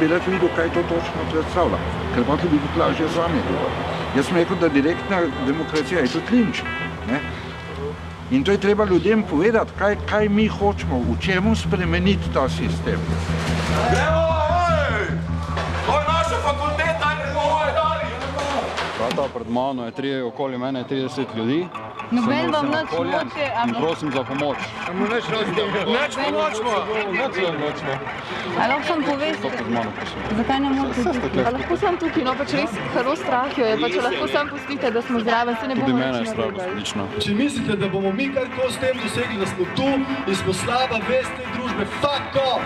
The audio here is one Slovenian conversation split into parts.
bi rad videl, kaj to točno predstavlja, ker potem bi bilo lažje z vami govoriti. Jaz sem rekel, da direktna demokracija je tudi linč. In to je treba ljudem povedati, kaj mi hočemo, v čemu spremeniti ta sistem. To je naša fakulteta, ne bomo dali! Ta pred mano je okoli mene je 30 ljudi. Noben vam nič noče, in prosim za pomoč. Neč pomočmo! A lahko sam poveste, zakaj ne morete biti? A lahko sam tukaj, no pač res haro strah jo je, pa če lahko sam pustite, da smo zraven, se ne bomo Tudi nič mene je strah, naredili. resnično. Če mislite, da bomo mi karkoli s tem dosegli, da smo tu in smo slaba vest te družbe, fuck off!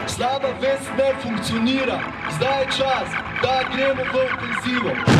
Slaba vest ne funkcionira. Zdaj je čas, da gremo v ofenzivo.